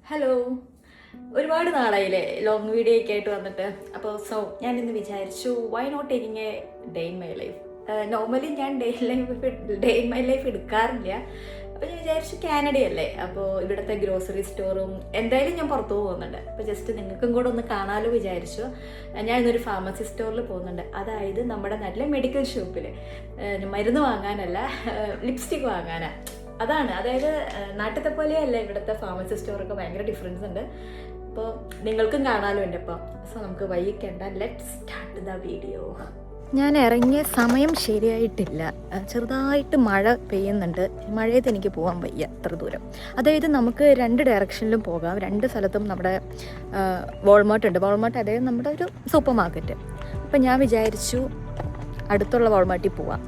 Hello, ഒരുപാട് നാളായില്ലേ long video ഒക്കെ ആയിട്ട് വന്നിട്ട്. അപ്പോൾ ഞാനിന്ന് വിചാരിച്ചു why not taking a day in my life. Normally ഞാൻ ഡേ ഇൻ മൈ ലൈഫ് എടുക്കാറില്ല. അപ്പോൾ ഞാൻ വിചാരിച്ചു കാനഡയല്ലേ, അപ്പോൾ ഇവിടുത്തെ ഗ്രോസറി സ്റ്റോറും എന്തായാലും ഞാൻ പുറത്തു പോകുന്നുണ്ട്. അപ്പോൾ ജസ്റ്റ് നിങ്ങൾക്കും കൂടെ ഒന്ന് കാണാമല്ലോ വിചാരിച്ചു. ഞാൻ ഇന്നൊരു ഫാർമസി സ്റ്റോറിൽ പോകുന്നുണ്ട്. അതായത് നമ്മുടെ നാട്ടിലെ മെഡിക്കൽ ഷോപ്പിൽ മരുന്ന് വാങ്ങാനല്ല, ലിപ്സ്റ്റിക് വാങ്ങാനാണ്. അതായത് നാട്ടിലത്തെ പോലെയല്ല ഇവിടുത്തെ ഫാർമസി സ്റ്റോറൊക്കെ ഭയങ്കര ഡിഫറൻസ് ഉണ്ട്. അപ്പോൾ നിങ്ങൾക്കും കാണാമല്ലോ എൻ്റെ ഒപ്പം. സോ നമുക്ക് വൈകിക്കണ്ട, ലെറ്റ്സ് സ്റ്റാർട്ട് ദ വീഡിയോ. ഞാൻ ഇറങ്ങിയ സമയം ശരിയായിട്ടില്ല, ചെറുതായിട്ട് മഴ പെയ്യുന്നുണ്ട്. മഴയത്ത് എനിക്ക് പോകാൻ വയ്യ അത്ര ദൂരം. അതായത് നമുക്ക് രണ്ട് ഡയറക്ഷനിലും പോകാം, രണ്ട് സ്ഥലത്തും നമ്മുടെ വാൾമാർട്ട് ഉണ്ട്. വാൾമാർട്ട് അതായത് നമ്മുടെ ഒരു സൂപ്പർ മാർക്കറ്റ്. അപ്പം ഞാൻ വിചാരിച്ചു അടുത്തുള്ള വാൾമാർട്ടിൽ പോവാം.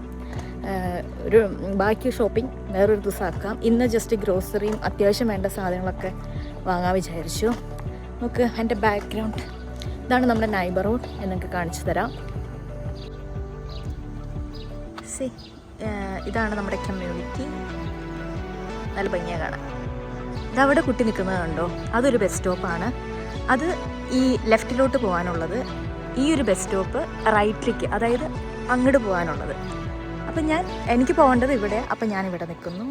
ഒരു ബാക്കി ഷോപ്പിംഗ് വേറൊരു ദിവസം ആക്കാം. ഇന്ന് ജസ്റ്റ് ഗ്രോസറിയും അത്യാവശ്യം വേണ്ട സാധനങ്ങളൊക്കെ വാങ്ങാൻ വിചാരിച്ചു. നമുക്ക് എൻ്റെ ബാക്ക്ഗ്രൗണ്ട് ഇതാണ്, നമ്മുടെ നൈബർഹുഡ് എന്നൊക്കെ കാണിച്ചു തരാം. ഇതാണ് നമ്മുടെ കമ്മ്യൂണിറ്റി. നല്ല ഭംഗിയാണ് കാണാൻ. ഇതവിടെ കുട്ടി നിൽക്കുന്നത് കണ്ടോ, അതൊരു ബസ് സ്റ്റോപ്പാണ്. അത് ഈ ലെഫ്റ്റിലോട്ട് പോകാനുള്ളത്. ഈ ഒരു ബസ് സ്റ്റോപ്പ് റൈറ്റിലേക്ക്, അതായത് അങ്ങോട്ട് പോകാനുള്ളത്. അപ്പം എനിക്ക് പോകേണ്ടത് ഇവിടെ. അപ്പം ഞാനിവിടെ നിൽക്കുന്നു.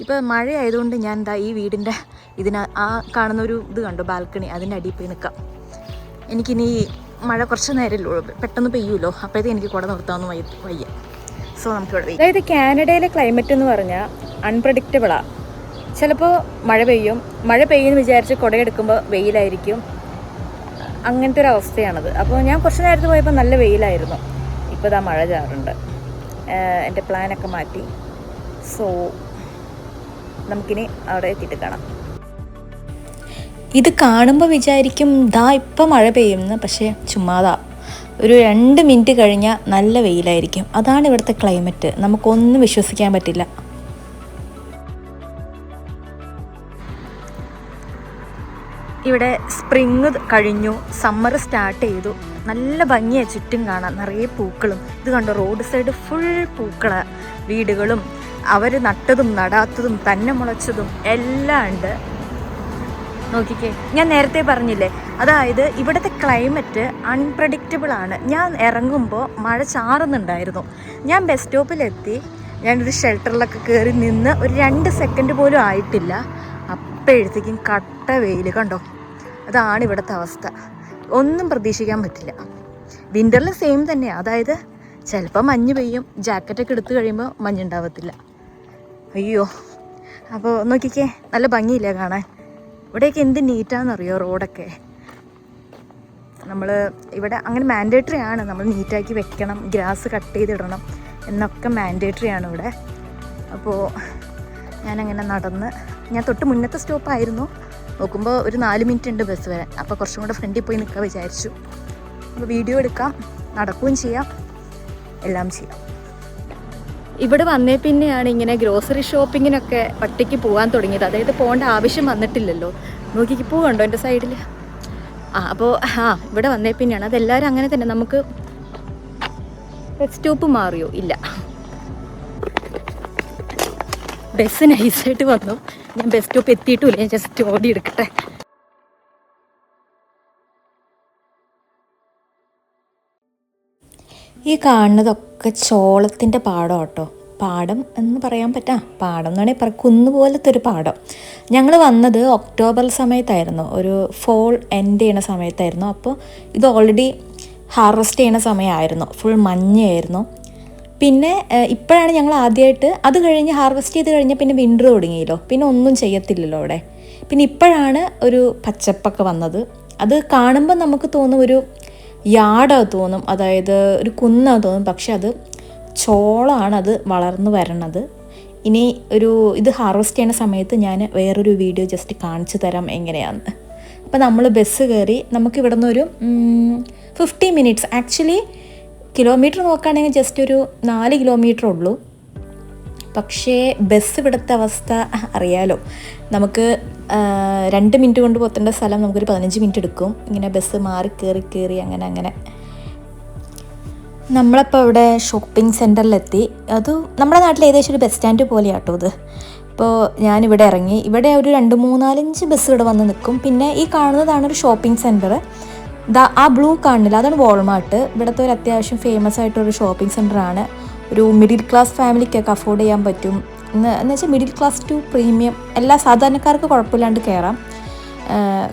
ഇപ്പോൾ മഴ ആയതുകൊണ്ട് ഞാൻ ഈ വീടിൻ്റെ ആ കാണുന്നൊരു ഇത് കണ്ടു, ബാൽക്കണി, അതിൻ്റെ അടിയിൽ പോയി നിൽക്കാം. എനിക്കിനി മഴ കുറച്ച് നേരമല്ലേ ഉള്ളൂ, പെട്ടെന്ന് പെയ്യുമല്ലോ. അപ്പോഴത്തേക്ക് എനിക്ക് കുട നിർത്താമെന്ന് വയ്യ. സോ നമുക്കിവിടെ, അതായത് കാനഡയിലെ ക്ലൈമറ്റ് എന്ന് പറഞ്ഞാൽ അൺപ്രഡിക്റ്റബിളാണ്. ചിലപ്പോൾ മഴ പെയ്യുമെന്ന് വിചാരിച്ച് കുടയെടുക്കുമ്പോൾ വെയിലായിരിക്കും. അങ്ങനത്തെ ഒരു അവസ്ഥയാണത്. അപ്പോൾ ഞാൻ കുറച്ച് നേരത്തെ പോയപ്പോൾ നല്ല വെയിലായിരുന്നു. ഇപ്പോൾ ഇതാ മഴ ചാറുണ്ട്. എൻ്റെ പ്ലാനൊക്കെ മാറ്റി. സോ നമുക്കിനി അവിടെ എത്തിയിട്ട് കാണാം. ഇത് കാണുമ്പോൾ വിചാരിക്കും ഇപ്പം മഴ പെയ്യുമെന്ന്. പക്ഷേ ചുമ്മാതാ. ഒരു 2 മിനിറ്റ് കഴിഞ്ഞാൽ നല്ല വെയിലായിരിക്കും. അതാണ് ഇവിടുത്തെ ക്ലൈമറ്റ്. നമുക്കൊന്നും വിശ്വസിക്കാൻ പറ്റില്ല. ഇവിടെ സ്പ്രിങ് കഴിഞ്ഞു, സമ്മർ സ്റ്റാർട്ട് ചെയ്തു. നല്ല ഭംഗിയാണ് ചുറ്റും കാണാൻ, നിറയെ പൂക്കളും. ഇത് കണ്ടോ, റോഡ് സൈഡ് ഫുൾ പൂക്കള, വീടുകളും അവർ നട്ടതും നടാത്തതും തന്നെ മുളച്ചതും എല്ലാം ഉണ്ട്. നോക്കിക്കേ, ഞാൻ നേരത്തെ പറഞ്ഞില്ലേ, അതായത് ഇവിടുത്തെ ക്ലൈമറ്റ് അൺപ്രഡിക്റ്റബിൾ ആണ്. ഞാൻ ഇറങ്ങുമ്പോൾ മഴ ചാറുന്നുണ്ടായിരുന്നു. ഞാൻ ബസ് സ്റ്റോപ്പിലെത്തി, ഞാനൊരു ഷെൽട്ടറിലൊക്കെ കയറി നിന്ന് ഒരു 2 സെക്കൻഡ് പോലും ആയിട്ടില്ല. അപ്പോഴത്തേക്കും കട്ട വെയിൽ കണ്ടോ. അതാണ് ഇവിടുത്തെ അവസ്ഥ. ഒന്നും പ്രതീക്ഷിക്കാൻ പറ്റില്ല. വിൻ്ററിൽ സെയിം തന്നെയാണ്. അതായത് ചിലപ്പോൾ മഞ്ഞ് പെയ്യും, ജാക്കറ്റൊക്കെ എടുത്ത് കഴിയുമ്പോൾ മഞ്ഞുണ്ടാവത്തില്ല. അയ്യോ, അപ്പോൾ നോക്കിക്കേ, നല്ല ഭംഗിയില്ലേ കാണാൻ. ഇവിടെയൊക്കെ എന്ത് നീറ്റാണെന്നറിയോ റോഡൊക്കെ. നമ്മൾ ഇവിടെ അങ്ങനെ മാൻഡേറ്ററി ആണ്, നമ്മൾ നീറ്റാക്കി വെക്കണം, ഗ്രാസ് കട്ട് ചെയ്തിടണം എന്നൊക്കെ മാൻഡേറ്ററി ആണ് ഇവിടെ. അപ്പോൾ ഞാനങ്ങനെ നടന്ന്, ഞാൻ തൊട്ട് മുന്നത്തെ സ്റ്റോപ്പായിരുന്നു. നോക്കുമ്പോൾ ഒരു 4 മിനിറ്റ് ഉണ്ട് ബസ് വരാൻ. അപ്പോൾ കുറച്ചും കൂടെ ഫ്രണ്ടിൽ പോയി നിൽക്കാൻ വിചാരിച്ചു. അപ്പോൾ വീഡിയോ എടുക്കാം, നടക്കുകയും ചെയ്യാം, എല്ലാം ചെയ്യാം. ഇവിടെ വന്നേ പിന്നെയാണ് ഇങ്ങനെ ഗ്രോസറി ഷോപ്പിങ്ങിനൊക്കെ ഒറ്റയ്ക്ക് പോകാൻ തുടങ്ങിയത്. അതായത് പോകേണ്ട ആവശ്യം വന്നിട്ടില്ലല്ലോ. നോക്കിക്ക് പോകണ്ടോ എൻ്റെ സൈഡിൽ. അപ്പോൾ ഇവിടെ വന്നേ പിന്നെയാണ്. അതെല്ലാവരും അങ്ങനെ തന്നെ. നമുക്ക് ബസ് സ്റ്റോപ്പ് മാറിയോ? ഇല്ല, ബസ് നൈസായിട്ട് വന്നു. ഞാൻ ബസ് സ്റ്റോപ്പ് എത്തിയിട്ടുമില്ല, ഞാൻ ജസ്റ്റ് ഓടി എടുക്കട്ടെ. ഈ കാണുന്നതൊക്കെ ചോളത്തിൻ്റെ പാടം കേട്ടോ. പാടം എന്ന് പറയാൻ പറ്റാ, പാടം എന്ന് വേണമെങ്കിൽ കുന്ന് പോലത്തെ ഒരു പാടം. ഞങ്ങൾ വന്നത് ഒക്ടോബർ സമയത്തായിരുന്നു, ഒരു ഫോൾ എൻഡ് ചെയ്യണ സമയത്തായിരുന്നു. അപ്പോൾ ഇത് ഓൾറെഡി ഹാർവെസ്റ്റ് ചെയ്യണ സമയമായിരുന്നു, ഫുൾ മഞ്ഞയായിരുന്നു. പിന്നെ ഇപ്പോഴാണ് ഞങ്ങൾ ആദ്യമായിട്ട്, അത് കഴിഞ്ഞ് ഹാർവെസ്റ്റ് ചെയ്ത് കഴിഞ്ഞാൽ പിന്നെ വിൻ്റർ തുടങ്ങിയല്ലോ, പിന്നെ ഒന്നും ചെയ്യത്തില്ലല്ലോ അവിടെ. പിന്നെ ഇപ്പോഴാണ് ഒരു പച്ചപ്പൊക്കെ വന്നത്. അത് കാണുമ്പോൾ നമുക്ക് തോന്നും ഒരു യാർഡാണ് തോന്നും, അതായത് ഒരു കുന്നാണ് തോന്നും. പക്ഷെ അത് ചോളമാണ്, അത് വളർന്നു വരണത്. ഇനി ഇത് ഹാർവെസ്റ്റ് ചെയ്യുന്ന സമയത്ത് ഞാൻ വേറൊരു വീഡിയോ ജസ്റ്റ് കാണിച്ചു തരാം എങ്ങനെയാണെന്ന്. അപ്പോൾ നമ്മൾ ബസ് കയറി, നമുക്ക് ഇവിടെ നിന്നൊരു 50 മിനിറ്റ്സ്, ആക്ച്വലി കിലോമീറ്റർ നോക്കുകയാണെങ്കിൽ ജസ്റ്റ് ഒരു 4 കിലോമീറ്റർ ഉള്ളൂ. പക്ഷേ ബസ് ഇവിടുത്തെ അവസ്ഥ അറിയാലോ. നമുക്ക് 2 മിനിറ്റ് കൊണ്ട് പോത്തേണ്ട സ്ഥലം നമുക്കൊരു 15 മിനിറ്റ് എടുക്കും. ഇങ്ങനെ ബസ് മാറി കയറി അങ്ങനെ. നമ്മളപ്പോൾ ഇവിടെ ഷോപ്പിംഗ് സെൻറ്ററിലെത്തി. അത് നമ്മുടെ നാട്ടിൽ ഏകദേശം ഒരു ബസ് സ്റ്റാൻഡ് പോലെയാട്ടോ ഇത്. അപ്പോൾ ഞാനിവിടെ ഇറങ്ങി. ഇവിടെ ഒരു 2, 3, 4, 5 ബസ് ഇവിടെ വന്ന് നിൽക്കും. പിന്നെ ഈ കാണുന്നതാണ് ഒരു ഷോപ്പിംഗ് സെൻറ്റർ. ആ ബ്ലൂ കാണുന്നില്ല, അതാണ് വാൾമാർട്ട്. ഇവിടുത്തെ ഒരു അത്യാവശ്യം ഫേമസ് ആയിട്ടൊരു ഷോപ്പിംഗ് സെൻറ്ററാണ്. ഒരു മിഡിൽ ക്ലാസ് ഫാമിലിക്കൊക്കെ അഫോർഡ് ചെയ്യാൻ പറ്റും. എന്ന് വെച്ചാൽ മിഡിൽ ക്ലാസ് ടു പ്രീമിയം എല്ലാ സാധാരണക്കാർക്ക് കുഴപ്പമില്ലാണ്ട് കയറാം.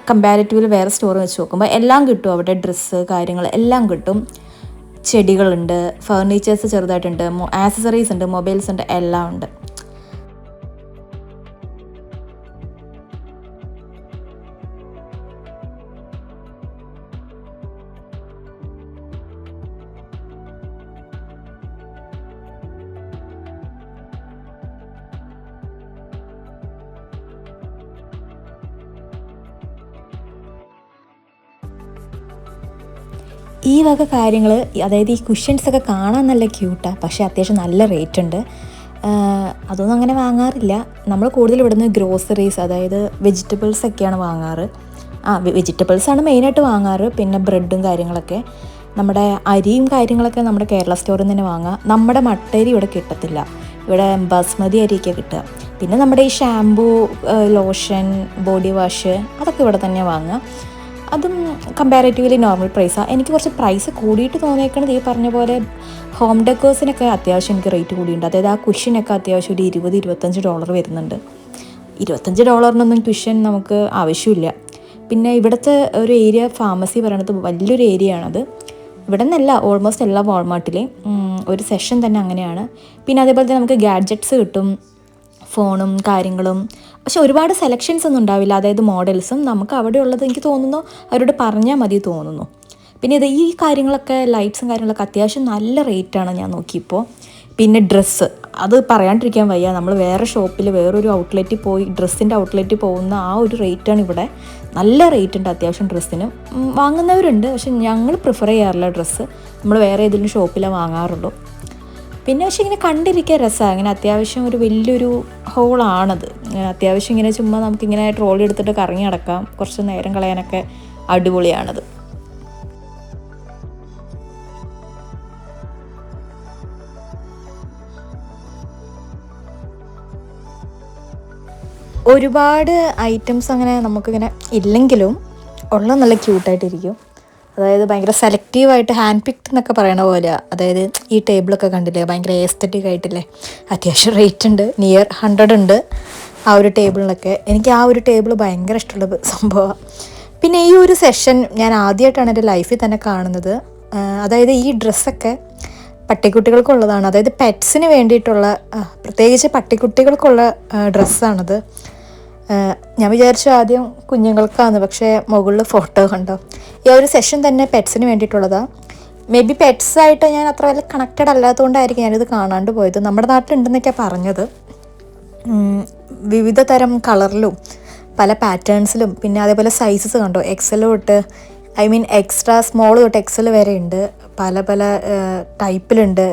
കമ്പാരിറ്റീവ്ലി വേറെ സ്റ്റോർ വെച്ച് നോക്കുമ്പോൾ എല്ലാം കിട്ടും അവിടെ. ഡ്രസ്സ് കാര്യങ്ങൾ എല്ലാം കിട്ടും. ചെടികളുണ്ട്, ഫർണിച്ചേഴ്സ് ചെറുതായിട്ടുണ്ട്, ആക്സസറീസ് ഉണ്ട്, മൊബൈൽസ് ഉണ്ട്, എല്ലാം ഉണ്ട്. ഈ വക കാര്യങ്ങൾ, അതായത് ഈ കുഷ്യൻസൊക്കെ കാണാൻ നല്ല ക്യൂട്ടാണ്, പക്ഷേ അത്യാവശ്യം നല്ല റേറ്റ് ഉണ്ട്. അതൊന്നും അങ്ങനെ വാങ്ങാറില്ല. നമ്മൾ കൂടുതൽ ഇവിടുന്ന് ഗ്രോസറീസ്, അതായത് വെജിറ്റബിൾസൊക്കെയാണ് വാങ്ങാറ്. വെജിറ്റബിൾസാണ് മെയിനായിട്ട് വാങ്ങാറ്. പിന്നെ ബ്രെഡും കാര്യങ്ങളൊക്കെ. നമ്മുടെ അരിയും കാര്യങ്ങളൊക്കെ നമ്മുടെ കേരള സ്റ്റോറിൽ നിന്ന് തന്നെ വാങ്ങാം. നമ്മുടെ മട്ടരി ഇവിടെ കിട്ടത്തില്ല. ഇവിടെ ബസ്മതി അരിയൊക്കെ കിട്ടുക. പിന്നെ നമ്മുടെ ഈ ഷാമ്പൂ, ലോഷൻ, ബോഡി വാഷ് അതൊക്കെ ഇവിടെ തന്നെ വാങ്ങാം. അതും കമ്പാരറ്റീവ്ലി നോർമൽ പ്രൈസാണ്. എനിക്ക് കുറച്ച് പ്രൈസ് കൂടിയിട്ട് തോന്നിയേക്കണത് ഈ പറഞ്ഞ പോലെ ഹോം ഡെക്കോഴ്സിനൊക്കെ അത്യാവശ്യം എനിക്ക് റേറ്റ് കൂടിയുണ്ട്. അതായത് ആ കുഷ്യനൊക്കെ അത്യാവശ്യം ഒരു $20-25 വരുന്നുണ്ട്. $25 കുഷ്യൻ നമുക്ക് ആവശ്യമില്ല. പിന്നെ ഇവിടുത്തെ ഒരു ഏരിയ, ഫാർമസി പറയണത് വലിയൊരു ഏരിയ ആണത്. ഇവിടെ നിന്നല്ല, ഓൾമോസ്റ്റ് എല്ലാ വാൾമാർട്ടിലെയും ഒരു സെഷൻ തന്നെ അങ്ങനെയാണ്. പിന്നെ അതേപോലെ തന്നെ നമുക്ക് ഗാഡ്ജറ്റ്സ് കിട്ടും, ഫോണും കാര്യങ്ങളും. പക്ഷെ ഒരുപാട് സെലക്ഷൻസ് ഒന്നും ഉണ്ടാവില്ല. അതായത് മോഡൽസും നമുക്ക് അവിടെ ഉള്ളത് എനിക്ക് തോന്നുന്നു അവരോട് പറഞ്ഞാൽ മതി തോന്നുന്നു. പിന്നെ ഈ കാര്യങ്ങളൊക്കെ, ലൈറ്റ്സും കാര്യങ്ങളൊക്കെ അത്യാവശ്യം നല്ല റേറ്റാണ് ഞാൻ നോക്കിയപ്പോൾ. പിന്നെ ഡ്രസ്സ്, അത് പറയാണ്ടിരിക്കാൻ വയ്യ. നമ്മൾ വേറെ ഷോപ്പിൽ വേറൊരു ഔട്ട്ലെറ്റിൽ പോയി, ഡ്രസ്സിൻ്റെ ഔട്ട്ലെറ്റിൽ പോകുന്ന ആ ഒരു റേറ്റാണ് ഇവിടെ. നല്ല റേറ്റ് ഉണ്ട് അത്യാവശ്യം ഡ്രസ്സിന്. വാങ്ങുന്നവരുണ്ട്, പക്ഷെ ഞങ്ങൾ പ്രിഫർ ചെയ്യാറില്ല ഡ്രസ്സ്. നമ്മൾ വേറെ ഏതെങ്കിലും ഷോപ്പിലേ വാങ്ങാറുള്ളൂ. പിന്നെ പക്ഷേ ഇങ്ങനെ കണ്ടിരിക്കാൻ രസമാണ്. ഇങ്ങനെ അത്യാവശ്യം ഒരു വലിയൊരു ഹോളാണത്. അത്യാവശ്യം ഇങ്ങനെ ചുമ്മാ നമുക്കിങ്ങനെ ട്രോളി എടുത്തിട്ട് കറങ്ങി നടക്കാം. കുറച്ച് നേരം കളയാനൊക്കെ അടിപൊളിയാണത്. ഒരുപാട് ഐറ്റംസ് അങ്ങനെ നമുക്കിങ്ങനെ ഇല്ലെങ്കിലും ഉള്ള നല്ല ക്യൂട്ടായിട്ടിരിക്കും. അതായത് ഭയങ്കര സെലക്റ്റീവായിട്ട് ഹാൻഡ് പിക്ഡ് എന്നൊക്കെ പറയണ പോലെ. അതായത് ഈ ടേബിളൊക്കെ കണ്ടില്ലേ, ഭയങ്കര എസ്തറ്റിക് ആയിട്ടില്ലേ. അത്യാവശ്യം റേറ്റ് ഉണ്ട്, നിയർ 100 ഉണ്ട് ആ ഒരു ടേബിളിനൊക്കെ. എനിക്ക് ആ ഒരു ടേബിൾ ഭയങ്കര ഇഷ്ടമുള്ള സംഭവമാണ്. പിന്നെ ഈ ഒരു സെഷൻ ഞാൻ ആദ്യമായിട്ടാണ് എൻ്റെ ലൈഫിൽ തന്നെ കാണുന്നത്. അതായത് ഈ ഡ്രസ്സൊക്കെ പട്ടിക്കുട്ടികൾക്കുള്ളതാണ്. അതായത് പെറ്റ്സിന് വേണ്ടിയിട്ടുള്ള, പ്രത്യേകിച്ച് പട്ടിക്കുട്ടികൾക്കുള്ള ഡ്രസ്സാണത്. ഞാൻ വിചാരിച്ചു ആദ്യം കുഞ്ഞുങ്ങൾക്കാണ്, പക്ഷേ മുകളിൽ ഫോട്ടോ കണ്ടോ. ഈ ഒരു സെഷൻ തന്നെ പെറ്റ്സിന് വേണ്ടിയിട്ടുള്ളതാണ്. മേ ബി പെറ്റ്സായിട്ട് ഞാൻ അത്ര വലിയ കണക്റ്റഡ് അല്ലാത്തതുകൊണ്ടായിരിക്കും ഞാനിത് കാണാണ്ട് പോയത്. നമ്മുടെ നാട്ടിലുണ്ടെന്നൊക്കെയാണ് പറഞ്ഞത്. വിവിധ തരം കളറിലും പല പാറ്റേൺസിലും, പിന്നെ അതേപോലെ സൈസസ് കണ്ടോ, എക്സൽ തൊട്ട് എക്സ്ട്രാ സ്മോൾ തൊട്ട് എക്സൽ വരെ ഉണ്ട്. പല പല ടൈപ്പിലുണ്ട്.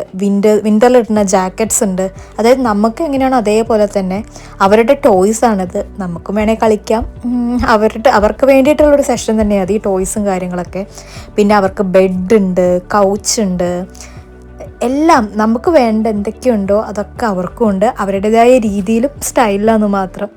വിൻ്ററിൽ ഇടുന്ന ജാക്കറ്റ്സ് ഉണ്ട്. അതായത് നമുക്ക് എങ്ങനെയാണോ അതേപോലെ തന്നെ അവരുടെ ടോയ്സാണിത്. നമുക്കും വേണേൽ കളിക്കാം. അവർക്ക് വേണ്ടിയിട്ടുള്ളൊരു സെഷൻ തന്നെയാണ് ഈ ടോയ്സും കാര്യങ്ങളൊക്കെ. പിന്നെ അവർക്ക് ബെഡുണ്ട്, കൗച്ചുണ്ട്, എല്ലാം നമുക്ക് വേണ്ട എന്തൊക്കെയുണ്ടോ അതൊക്കെ അവർക്കും ഉണ്ട്. അവരുടേതായ രീതിയിലും സ്റ്റൈലിലാണെന്ന് മാത്രം.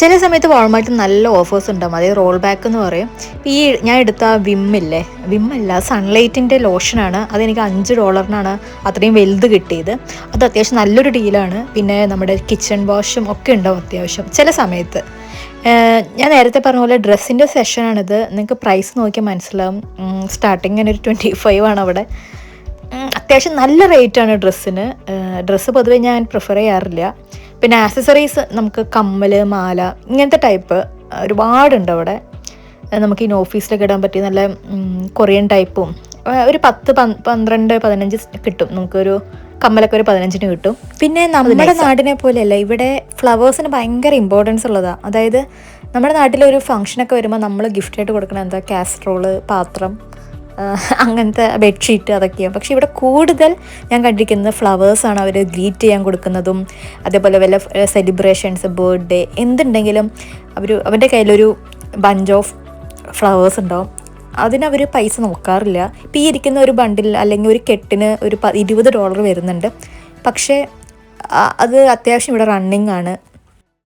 ചില സമയത്ത് വാൾമാർട്ടിൽ നല്ല ഓഫേഴ്സ് ഉണ്ടാകും. അതായത് റോൾ ബാക്ക് എന്ന് പറയും. ഈ ഞാൻ എടുത്ത വിമ്മല്ല, സൺലൈറ്റിൻ്റെ ലോഷനാണ്. അതെനിക്ക് $5 അത്രയും വലുത് കിട്ടിയത്. അത് അത്യാവശ്യം നല്ലൊരു ഡീലാണ്. പിന്നെ നമ്മുടെ കിച്ചൺ വാഷും ഒക്കെ ഉണ്ടാവും അത്യാവശ്യം ചില സമയത്ത്. ഞാൻ നേരത്തെ പറഞ്ഞ പോലെ ഡ്രസ്സിൻ്റെ സെഷനാണിത്. നിങ്ങൾക്ക് പ്രൈസ് നോക്കിയാൽ മനസ്സിലാവും. സ്റ്റാർട്ടിങ് തന്നെ ഒരു 25 ആണ് അവിടെ. അത്യാവശ്യം നല്ല റേറ്റാണ് ഡ്രസ്സിന്. ഡ്രസ്സ് പൊതുവേ ഞാൻ പ്രിഫർ ചെയ്യാറില്ല. പിന്നെ ആക്സസറീസ്, നമുക്ക് കമ്മൽ, മാല, ഇങ്ങനത്തെ ടൈപ്പ് ഒരുപാടുണ്ട് അവിടെ. നമുക്ക് ഈ ഓഫീസിലൊക്കെ ഇടാൻ പറ്റിയ നല്ല കൊറിയൻ ടൈപ്പും ഒരു 10, 12, 15 കിട്ടും. നമുക്കൊരു കമ്മലൊക്കെ ഒരു 15 കിട്ടും. പിന്നെ നമ്മുടെ നാടിനെ പോലെയല്ല, ഇവിടെ ഫ്ലവേഴ്സിന് ഭയങ്കര ഇമ്പോർട്ടൻസ് ഉള്ളതാണ്. അതായത് നമ്മുടെ നാട്ടിലൊരു ഫംഗ്ഷനൊക്കെ വരുമ്പോൾ നമ്മൾ ഗിഫ്റ്റായിട്ട് കൊടുക്കണം എന്താ, കാസ്ട്രോള്, പാത്രം, അങ്ങനത്തെ ബെഡ്ഷീറ്റ്, അതൊക്കെയാണ്. പക്ഷേ ഇവിടെ കൂടുതൽ ഞാൻ കണ്ടിരിക്കുന്നത് ഫ്ലവേഴ്സാണ് അവർ ഗ്രീറ്റ് ചെയ്യാൻ കൊടുക്കുന്നതും. അതേപോലെ വല്ല സെലിബ്രേഷൻസ്, ബർത്ത്ഡേ എന്തുണ്ടെങ്കിലും അവൻ്റെ കയ്യിലൊരു ബഞ്ച് ഓഫ് ഫ്ലവേഴ്സ് ഉണ്ടാവും. അതിനവർ പൈസ നോക്കാറില്ല. ഇപ്പം ഈ ഇരിക്കുന്ന ഒരു ബണ്ടിൽ അല്ലെങ്കിൽ ഒരു കെട്ടിന് ഒരു $20 വരുന്നുണ്ട്. പക്ഷേ അത് അത്യാവശ്യം ഇവിടെ റണ്ണിങ് ആണ്.